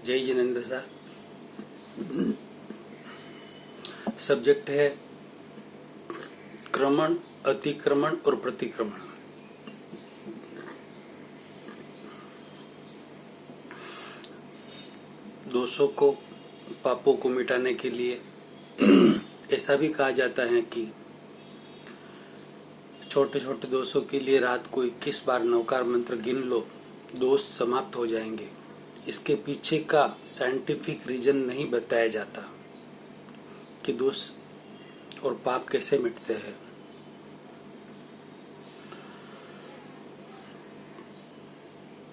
जय जिनेन्द्र साहब। सब्जेक्ट है क्रमण, अतिक्रमण और प्रतिक्रमण। दोषों को, पापों को मिटाने के लिए ऐसा भी कहा जाता है कि छोटे छोटे दोषों के लिए रात को 21 बार नवकार मंत्र गिन लो, दोष समाप्त हो जाएंगे। इसके पीछे का साइंटिफिक रीजन नहीं बताया जाता कि दोष और पाप कैसे मिटते हैं।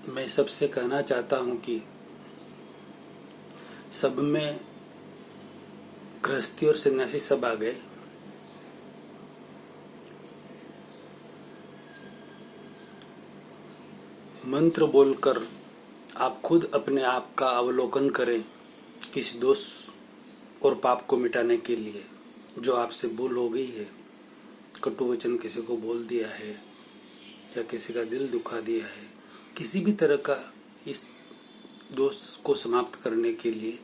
मैं सबसे कहना चाहता हूं कि सब में गृहस्थी और सन्यासी सब आ गए। मंत्र बोलकर आप खुद अपने आप का अवलोकन करें किसी दोष और पाप को मिटाने के लिए। जो आपसे भूल हो गई है, कटु वचन किसी को बोल दिया है या किसी का दिल दुखा दिया है, किसी भी तरह का इस दोष को समाप्त करने के लिए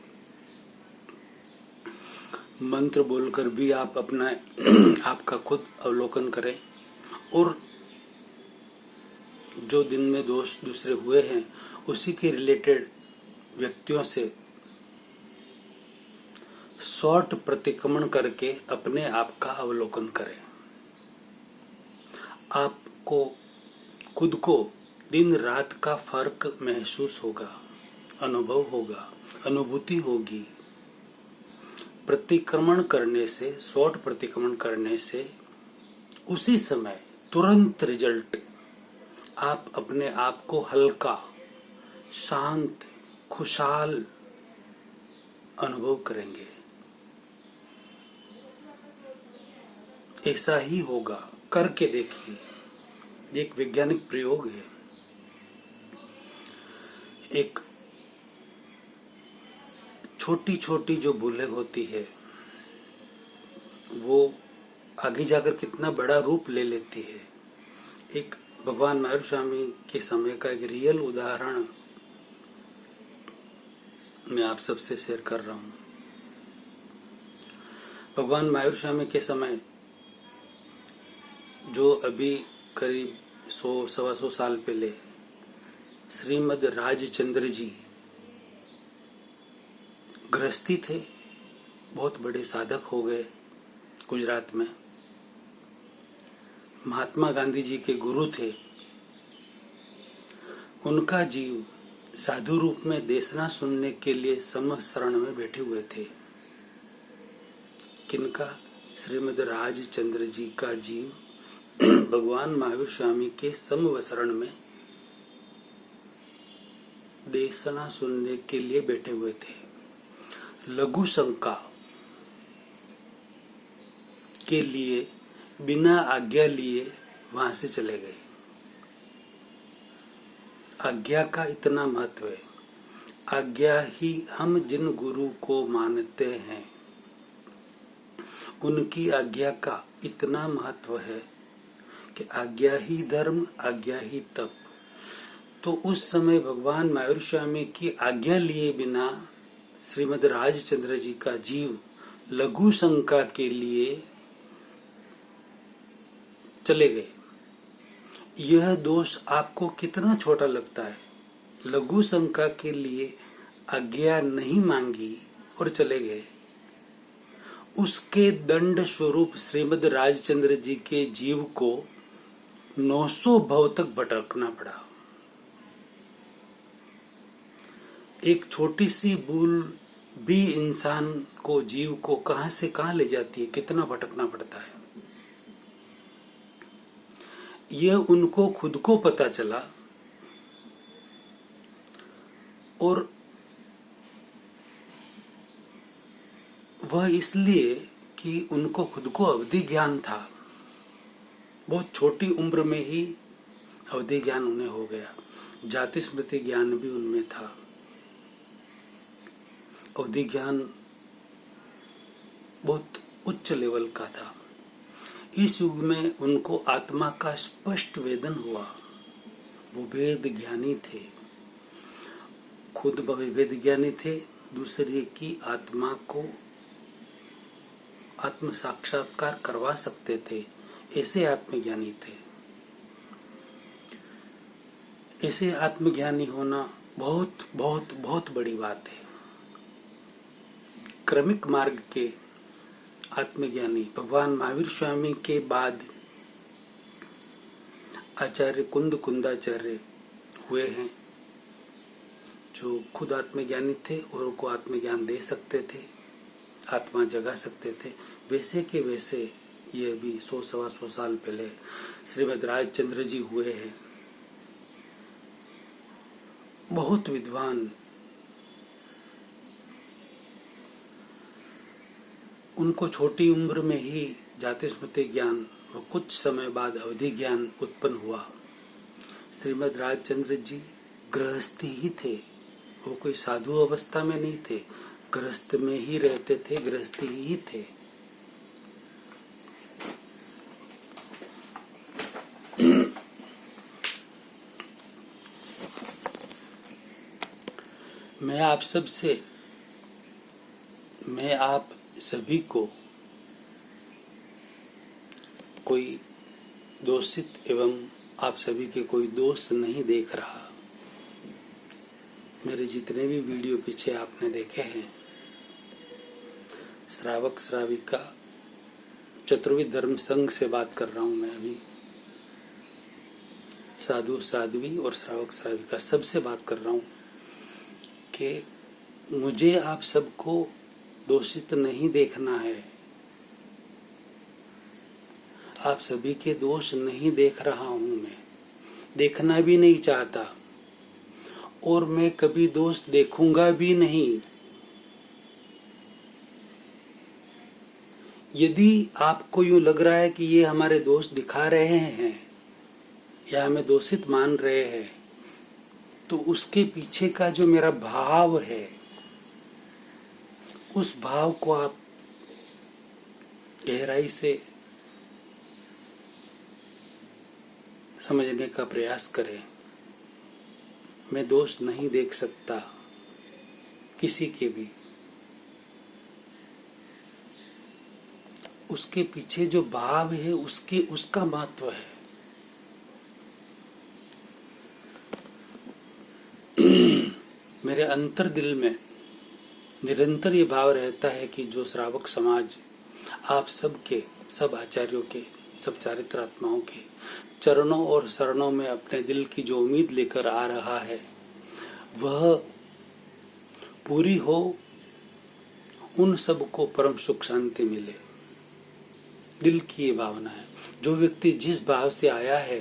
मंत्र बोलकर भी आप अपना आपका खुद अवलोकन करें। और जो दिन में दोष दूसरे हुए हैं उसी के रिलेटेड व्यक्तियों से शॉर्ट प्रतिक्रमण करके अपने आप का अवलोकन करें। आपको खुद को दिन रात का फर्क महसूस होगा, अनुभव होगा, अनुभूति होगी। प्रतिक्रमण करने से, शॉर्ट प्रतिक्रमण करने से उसी समय तुरंत रिजल्ट, आप अपने आप को हल्का, शांत, खुशहाल अनुभव करेंगे। ऐसा ही होगा, करके देखिए। एक वैज्ञानिक प्रयोग है। एक छोटी छोटी जो भूलें होती है वो आगे जाकर कितना बड़ा रूप ले लेती है। एक भगवान महावीर स्वामी के समय का एक रियल उदाहरण मैं आप सबसे शेयर कर रहा हूं। भगवान महावीर स्वामी के समय, जो अभी करीब 100-125 साल पहले श्रीमद राजचंद्र जी गृहस्थी थे, बहुत बड़े साधक हो गए गुजरात में। महात्मा गांधी जी के गुरु थे। उनका जीव साधु रूप में देशना सुनने के लिए सम शरण में बैठे हुए थे। किनका? श्रीमद राजचंद्र जी का जीव भगवान महावीर स्वामी के समवसरण में देशना सुनने के लिए बैठे हुए थे। लघु शंका के लिए बिना आज्ञा लिए वहां से चले गए। आज्ञा का इतना महत्व है। आज्ञा ही, हम जिन गुरु को मानते हैं उनकी आज्ञा का इतना महत्व है कि आज्ञा ही धर्म, आज्ञा ही तप। तो उस समय भगवान महावीर स्वामी की आज्ञा लिए बिना श्रीमद राजचंद्र जी का जीव लघु शंका के लिए चले गए। यह दोष आपको कितना छोटा लगता है? लघु शंका के लिए आज्ञा नहीं मांगी और चले गए। उसके दंड स्वरूप श्रीमद राजचंद्र जी के जीव को 900 भव तक भटकना पड़ा। एक छोटी सी भूल भी इंसान को, जीव को कहां से कहां ले जाती है, कितना भटकना पड़ता है। यह उनको खुद को पता चला और वह इसलिए कि उनको खुद को अवधि ज्ञान था। बहुत छोटी उम्र में ही अवधि ज्ञान उन्हें हो गया। जाति स्मृति ज्ञान भी उनमें था। अवधि ज्ञान बहुत उच्च लेवल का था। इस युग में उनको आत्मा का स्पष्ट वेदन हुआ। वो वेद ज्ञानी थे। खुद विभेद ज्ञानी थे, दूसरे की आत्मा को आत्म साक्षात्कार करवा सकते थे, ऐसे आत्मज्ञानी थे। ऐसे आत्मज्ञानी होना बहुत बहुत बहुत बड़ी बात है। क्रमिक मार्ग के आत्मज्ञानी भगवान महावीर स्वामी के बाद आचार्य कुंदाचार्य हुए हैं, जो खुद आत्मज्ञानी थे और को आत्मज्ञान दे सकते थे, आत्मा जगा सकते थे। वैसे के वैसे ये भी 100-125 साल पहले श्रीमद राजचंद्र जी हुए हैं। बहुत विद्वान, उनको छोटी उम्र में ही जाति स्मृति ज्ञान और कुछ समय बाद अवधि ज्ञान उत्पन्न हुआ। श्रीमद राजचंद्र जी गृहस्थी ही थे, वो कोई साधु अवस्था में नहीं थे, गृहस्थ में ही रहते थे, गृहस्थी ही थे। मैं आप सभी को कोई दोषित एवं आप सभी के कोई दोष नहीं देख रहा। मेरे जितने भी वीडियो पीछे आपने देखे हैं, श्रावक श्राविका चतुर्विध धर्म संघ से बात कर रहा हूं मैं अभी, साधु साध्वी और श्रावक श्राविका सबसे बात कर रहा हूं कि मुझे आप सबको दोषित नहीं देखना है। आप सभी के दोष नहीं देख रहा हूं, मैं देखना भी नहीं चाहता और मैं कभी दोष देखूंगा भी नहीं। यदि आपको यूं लग रहा है कि ये हमारे दोष दिखा रहे हैं या हमें दोषित मान रहे हैं, तो उसके पीछे का जो मेरा भाव है, उस भाव को आप गहराई से समझने का प्रयास करें। मैं दोष नहीं देख सकता किसी के भी, उसके पीछे जो भाव है उसका महत्व है। मेरे अंतर दिल में निरंतर ये भाव रहता है कि जो श्रावक समाज आप सबके, सब आचार्यों के, सब चारित्रात्माओं के चरणों और शरणों में अपने दिल की जो उम्मीद लेकर आ रहा है, वह पूरी हो, उन सबको परम सुख शांति मिले। दिल की ये भावना है। जो व्यक्ति जिस भाव से आया है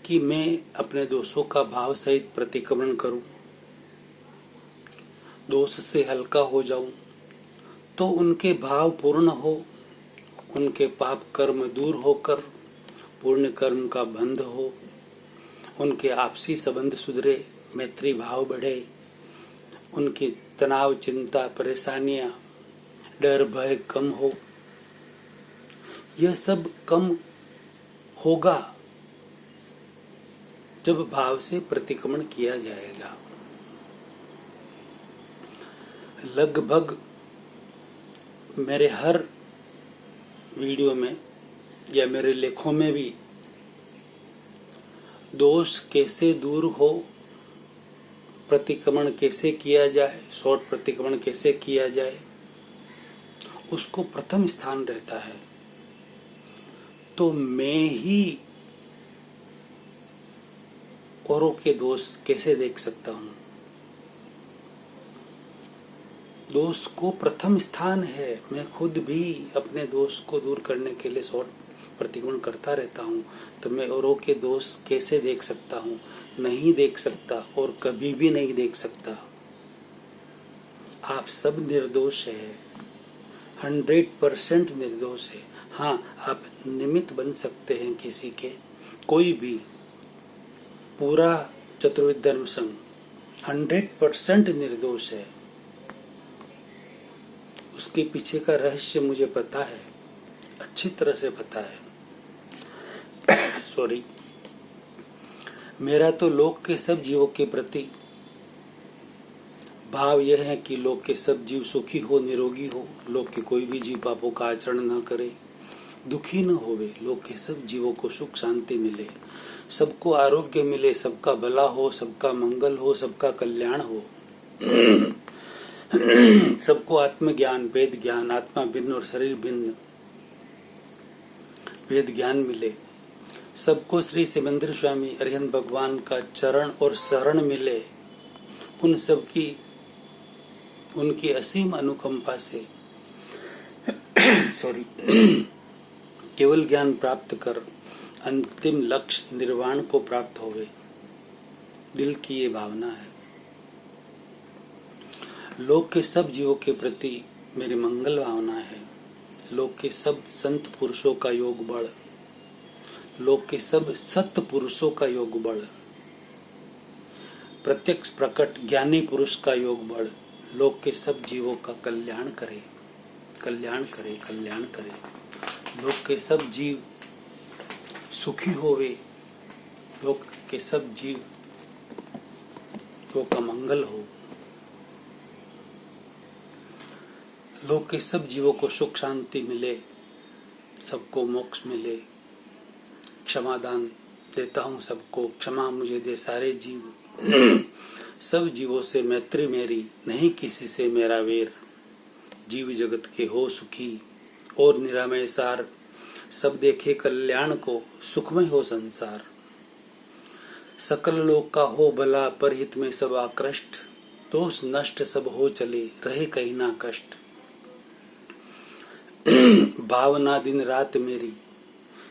कि मैं अपने दोषों का भाव सहित प्रतिक्रमण करूं, दोष से हल्का हो जाऊं, तो उनके भाव पूर्ण हो, उनके पाप कर्म दूर होकर पुण्य कर्म का बंध हो, उनके आपसी संबंध सुधरे, मैत्री भाव बढ़े, उनकी तनाव, चिंता, परेशानियां, डर, भय कम हो। यह सब कम होगा जब भाव से प्रतिक्रमण किया जाएगा। लगभग मेरे हर वीडियो में या मेरे लेखों में भी दोष कैसे दूर हो, प्रतिक्रमण कैसे किया जाए, शॉर्ट प्रतिक्रमण कैसे किया जाए, उसको प्रथम स्थान रहता है। तो मैं ही औरों के दोष कैसे देख सकता हूं? दोष को प्रथम स्थान है। मैं खुद भी अपने दोष को दूर करने के लिए शॉर्ट प्रतिक्रमण करता रहता हूं, तो मैं औरों के दोष कैसे देख सकता हूं? नहीं देख सकता और कभी भी नहीं देख सकता। आप सब निर्दोष है, 100% निर्दोष है। हाँ, आप निमित्त बन सकते हैं किसी के, कोई भी। पूरा चतुर्विध धर्म संघ 100% निर्दोष है। उसके पीछे का रहस्य मुझे पता है, अच्छी तरह से पता है। सॉरी, मेरा तो लोक के सब जीवों के प्रति भाव यह है कि लोक के सब जीव सुखी हो, निरोगी हो। लोक के कोई भी जीव पापों का आचरण न करे, दुखी न होवे। लोक के सब जीवों को सुख शांति मिले, सबको आरोग्य मिले, सबका भला हो, सबका मंगल हो, सबका कल्याण हो। सबको आत्मज्ञान, वेद ज्ञान, आत्मा भिन्न और शरीर भिन्न वेद ज्ञान मिले। सबको श्री सिमंदर स्वामी अरिहंत भगवान का चरण और शरण मिले। उन सब की उनकी असीम अनुकंपा से केवल ज्ञान प्राप्त कर अंतिम लक्ष्य निर्वाण को प्राप्त होवे। दिल की ये भावना है। लोक के सब जीवों के प्रति मेरी मंगल भावना है। लोक के सब संत पुरुषों का योग बल, लोक के सब सत्य पुरुषों का योग बल, प्रत्यक्ष प्रकट ज्ञानी पुरुष का योग बल लोक के सब जीवों का कल्याण करे, कल्याण करे, कल्याण करे। लोक के सब जीव सुखी होवे, लोक के सब जीवों का मंगल हो। लोक के सब जीवों को सुख शांति मिले, सबको मोक्ष मिले। क्षमादान देता हूँ सबको, क्षमा मुझे दे सारे जीव। सब जीवों से मैत्री मेरी, नहीं किसी से मेरा वेर। जीव जगत के हो सुखी और निरामय सार, सब देखे कल्याण को, सुखमय हो संसार। सकल लोक का हो भला, परहित में सब आकृष्ट। दोष नष्ट सब हो चले, रहे कहीं ना कष्ट। भावना दिन रात मेरी,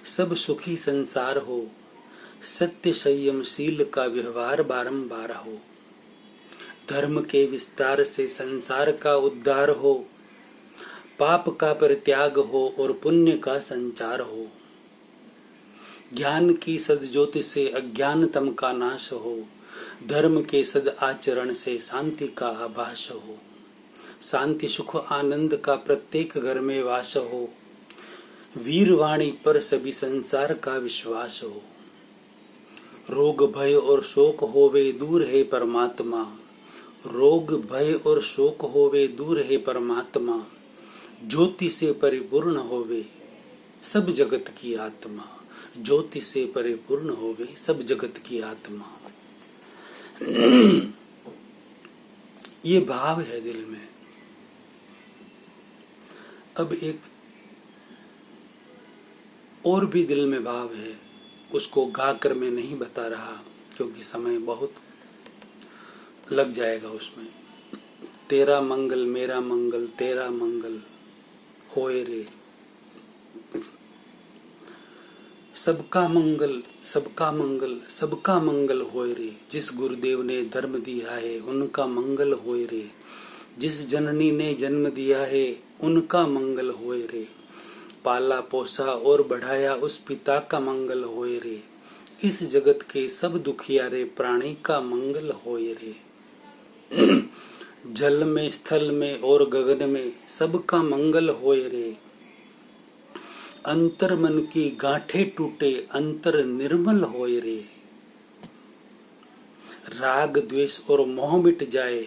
सब सुखी संसार हो। सत्य संयम शील का व्यवहार बारंबार हो। धर्म के विस्तार से संसार का उद्धार हो। पाप का परित्याग हो और पुण्य का संचार हो। ज्ञान की सद्ज्योति से अज्ञानतम का नाश हो। धर्म के सद आचरण से शांति का आभास हो। शांति सुख आनंद का प्रत्येक घर में वास हो। वीरवाणी पर सभी संसार का विश्वास हो। रोग भय और शोक होवे, दूर है परमात्मा। रोग भय और शोक होवे, दूर है परमात्मा। ज्योति से परिपूर्ण होवे, सब जगत की आत्मा। ज्योति से परिपूर्ण होवे, सब जगत की आत्मा। ये भाव है दिल में। अब एक और भी दिल में भाव है, उसको गाकर मैं नहीं बता रहा क्योंकि समय बहुत लग जाएगा उसमें। तेरा मंगल मेरा मंगल, तेरा मंगल होए रे। सबका मंगल, सबका मंगल, सबका मंगल होए रे। जिस गुरुदेव ने धर्म दिया है उनका मंगल होए रे। जिस जननी ने जन्म दिया है उनका मंगल होए रे। पाला पोसा और बढ़ाया उस पिता का मंगल होए रे। इस जगत के सब दुखियारे प्राणी का मंगल होए रे। जल में स्थल में और गगन में सबका मंगल होए रे। अंतर मन की गांठें टूटे, अंतर निर्मल होए रे। राग द्वेष और मोह मिट जाए,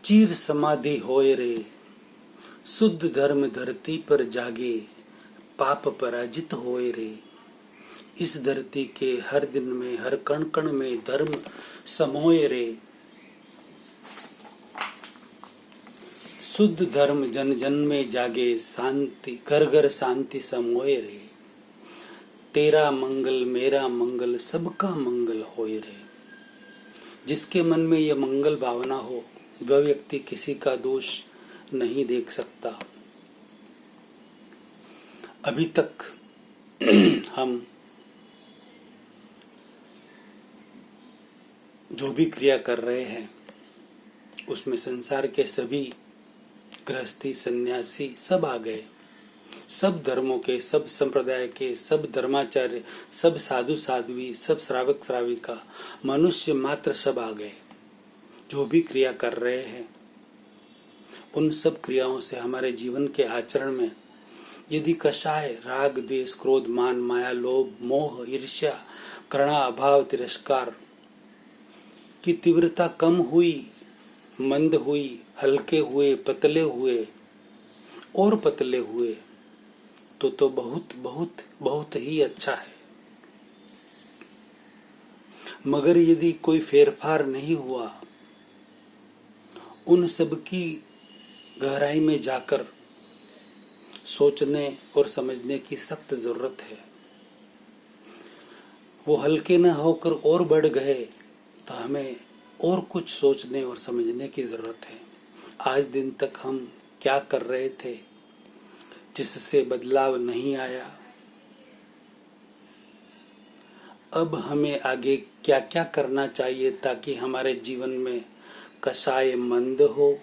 चीर समाधि होए रे। शुद्ध धर्म धरती पर जागे, पाप पराजित होए रे। इस धरती के हर दिन में हर कण कण में धर्म समोए रे। शुद्ध धर्म जन जन में जागे, शांति घर घर शांति समोए रे। तेरा मंगल मेरा मंगल, सबका मंगल होए रे। जिसके मन में यह मंगल भावना हो वह व्यक्ति किसी का दोष नहीं देख सकता। अभी तक हम जो भी क्रिया कर रहे हैं उसमें संसार के सभी गृहस्थी सन्यासी सब आ गए। सब धर्मों के, सब संप्रदाय के, सब धर्माचार्य, सब साधु साध्वी, सब श्रावक श्राविका, मनुष्य मात्र सब आ गए। जो भी क्रिया कर रहे हैं उन सब क्रियाओं से हमारे जीवन के आचरण में यदि कषाय राग द्वेष क्रोध मान माया लोभ मोह ईर्ष्या घृणा अभाव तिरस्कार की तीव्रता कम हुई मंद हुई, हल्के हुए, पतले हुए और पतले हुए तो बहुत बहुत बहुत ही अच्छा है। मगर यदि कोई फेरफार नहीं हुआ, उन सब की गहराई में जाकर सोचने और समझने की सख्त जरूरत है। वो हल्के न होकर और बढ़ गए तो हमें और कुछ सोचने और समझने की जरूरत है। आज दिन तक हम क्या कर रहे थे जिससे बदलाव नहीं आया? अब हमें आगे क्या क्या करना चाहिए ताकि हमारे जीवन में कषाय मंद हो,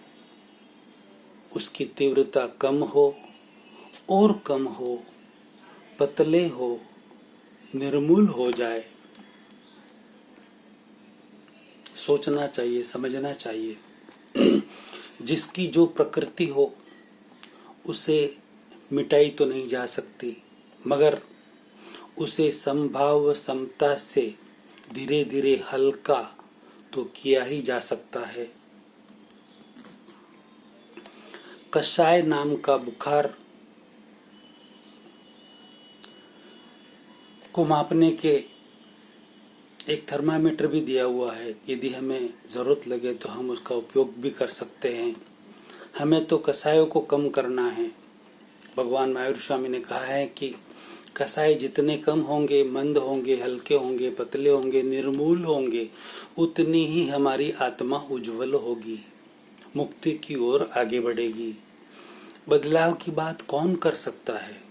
उसकी तीव्रता कम हो और कम हो, पतले हो, निर्मूल हो जाए। सोचना चाहिए, समझना चाहिए। जिसकी जो प्रकृति हो उसे मिटाई तो नहीं जा सकती, मगर उसे संभाव समता से धीरे धीरे हल्का तो किया ही जा सकता है। कषाय नाम का बुखार को मापने के एक थर्मामीटर भी दिया हुआ है। यदि हमें जरूरत लगे तो हम उसका उपयोग भी कर सकते हैं। हमें तो कषायों को कम करना है। भगवान महावीर स्वामी ने कहा है कि कषाय जितने कम होंगे, मंद होंगे, हल्के होंगे, पतले होंगे, निर्मूल होंगे, उतनी ही हमारी आत्मा उज्जवल होगी, मुक्ति की ओर आगे बढ़ेगी। बदलाव की बात कौन कर सकता है?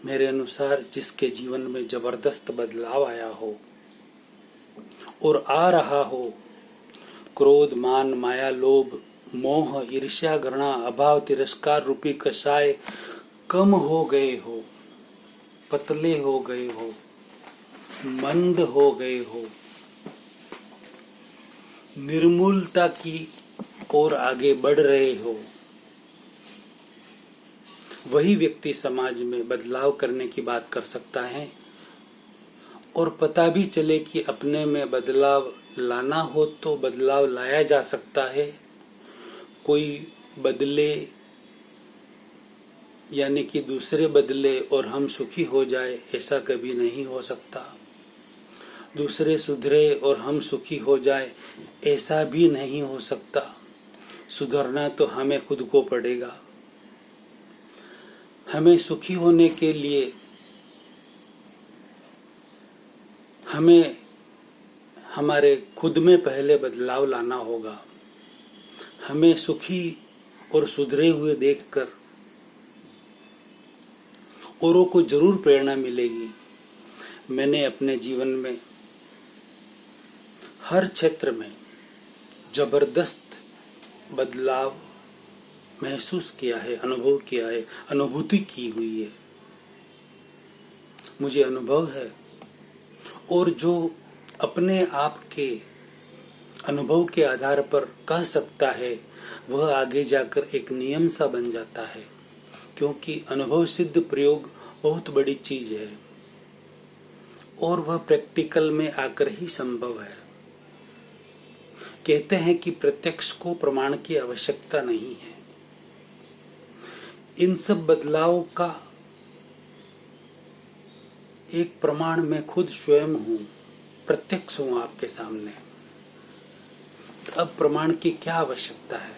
मेरे अनुसार जिसके जीवन में जबरदस्त बदलाव आया हो और आ रहा हो, क्रोध, मान, माया, लोभ, मोह, ईर्ष्या, घृणा, अभाव, तिरस्कार रूपी कषाय कम हो गए हो, पतले हो गए हो, मंद हो गए हो, निर्मूलता की ओर आगे बढ़ रहे हो, वही व्यक्ति समाज में बदलाव करने की बात कर सकता है। और पता भी चले कि अपने में बदलाव लाना हो तो बदलाव लाया जा सकता है। कोई बदले यानी कि दूसरे बदले और हम सुखी हो जाए, ऐसा कभी नहीं हो सकता। दूसरे सुधरे और हम सुखी हो जाए, ऐसा भी नहीं हो सकता। सुधरना तो हमें खुद को पड़ेगा। हमें सुखी होने के लिए हमें हमारे खुद में पहले बदलाव लाना होगा। हमें सुखी और सुधरे हुए देखकर औरों को जरूर प्रेरणा मिलेगी। मैंने अपने जीवन में हर क्षेत्र में जबरदस्त बदलाव महसूस किया है, अनुभव किया है, अनुभूति की हुई है। मुझे अनुभव है, और जो अपने आप के अनुभव के आधार पर कह सकता है वह आगे जाकर एक नियम सा बन जाता है, क्योंकि अनुभव सिद्ध प्रयोग बहुत बड़ी चीज है और वह प्रैक्टिकल में आकर ही संभव है। कहते हैं कि प्रत्यक्ष को प्रमाण की आवश्यकता नहीं है। इन सब बदलाव का एक प्रमाण मैं खुद स्वयं हूं, प्रत्यक्ष हूं आपके सामने। अब प्रमाण की क्या आवश्यकता है?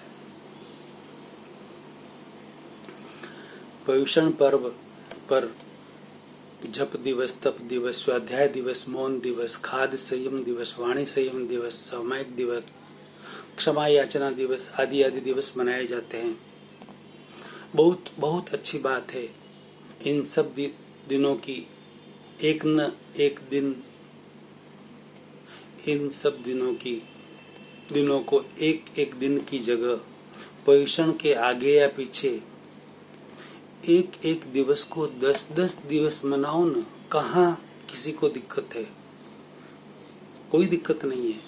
पर्युषण पर्व पर जप दिवस, तप दिवस, स्वाध्याय दिवस, मौन दिवस, खाद्य संयम दिवस, वाणी संयम दिवस, सामायिक दिवस, क्षमा याचना दिवस आदि आदि दिवस मनाए जाते हैं। बहुत बहुत अच्छी बात है। इन सब दिनों की एक न एक दिन, इन सब दिनों को एक एक दिन की जगह पर्युषण के आगे या पीछे एक एक दिवस को 10-10 दिवस मनाओ न। कहाँ किसी को दिक्कत है? कोई दिक्कत नहीं है।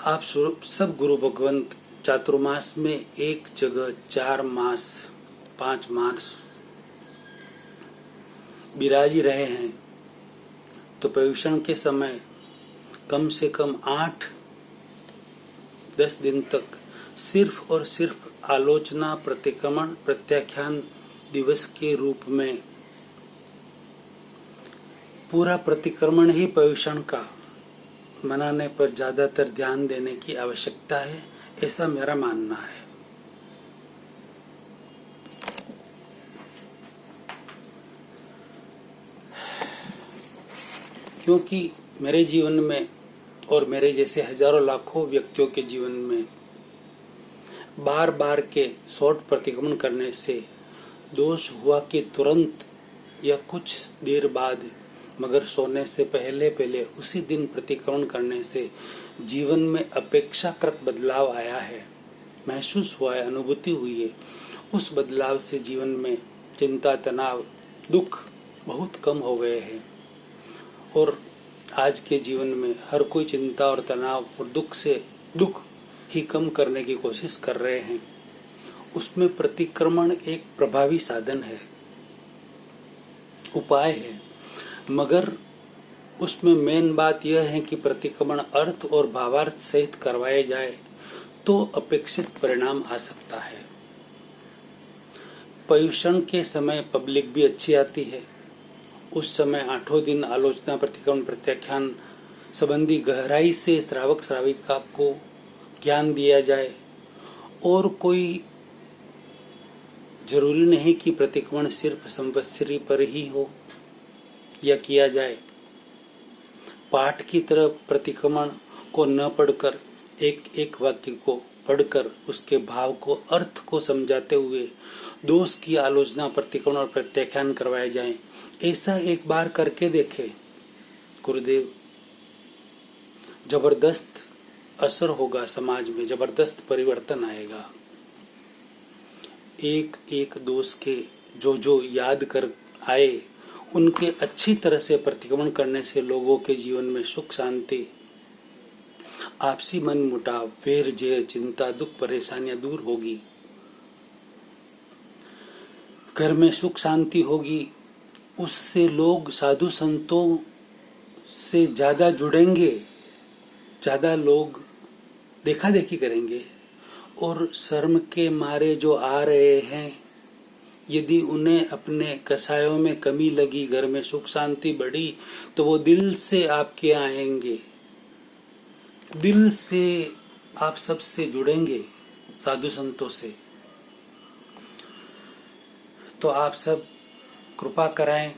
आप सब गुरु भगवंत चातुर्मास में एक जगह 4 मास 5 मास विराज रहे हैं, तो पर्युषण के समय कम से कम 8 10 दिन तक सिर्फ और सिर्फ आलोचना, प्रतिक्रमण, प्रत्याख्यान दिवस के रूप में पूरा प्रतिक्रमण ही पर्युषण का मनाने पर ज्यादातर ध्यान देने की आवश्यकता है, ऐसा मेरा मानना है। क्योंकि मेरे जीवन में और मेरे जैसे हजारों लाखों व्यक्तियों के जीवन में बार बार के शॉर्ट प्रतिक्रमण करने से दोष हुआ कि तुरंत या कुछ देर बाद, मगर सोने से पहले पहले उसी दिन प्रतिक्रमण करने से जीवन में अपेक्षाकृत बदलाव आया है, महसूस हुआ है, अनुभूति हुई है। उस बदलाव से जीवन में चिंता, तनाव, दुख बहुत कम हो गए हैं और आज के जीवन में हर कोई चिंता और तनाव और दुख ही कम करने की कोशिश कर रहे हैं। उसमें प्रतिक्रमण एक प्रभावी साधन है, उपाय है, मगर उसमें मेन बात यह है कि प्रतिक्रमण अर्थ और भावार्थ सहित करवाए जाए तो अपेक्षित परिणाम आ सकता है। पर्युषण के समय पब्लिक भी अच्छी आती है। उस समय 8 दिन आलोचना, प्रतिक्रमण, प्रत्याख्यान संबंधी गहराई से श्रावक श्राविका को ज्ञान दिया जाए और कोई जरूरी नहीं कि प्रतिक्रमण सिर्फ संवत्सरी पर ही हो या किया जाए। पाठ की तरह प्रतिक्रमण को न पढ़कर एक एक वाक्य को पढ़कर उसके भाव को, अर्थ को समझाते हुए दोष की आलोचना, प्रतिक्रमण और प्रत्याख्यान करवाए जाएं। ऐसा एक बार करके देखे गुरुदेव, जबरदस्त असर होगा, समाज में जबरदस्त परिवर्तन आएगा। एक एक दोष के जो याद कर आए उनके अच्छी तरह से प्रतिक्रमण करने से लोगों के जीवन में सुख, शांति, आपसी मन मुटाव, वेर जेर, चिंता, दुख, परेशानियां दूर होगी। घर में सुख शांति होगी। उससे लोग साधु संतों से ज्यादा जुड़ेंगे, ज्यादा लोग देखा देखी करेंगे और शर्म के मारे जो आ रहे हैं, यदि उन्हें अपने कसायों में कमी लगी, घर में सुख शांति बढ़ी, तो वो दिल से आपके आएंगे, दिल से आप सबसे जुड़ेंगे, साधु संतों से। तो आप सब कृपा कराएं।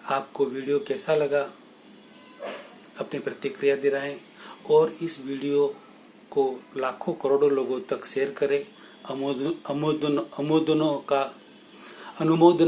आपको वीडियो कैसा लगा अपनी प्रतिक्रिया दिलाएं और इस वीडियो को लाखों करोड़ों लोगों तक शेयर करें। अनुमोदनों का अनुमोदन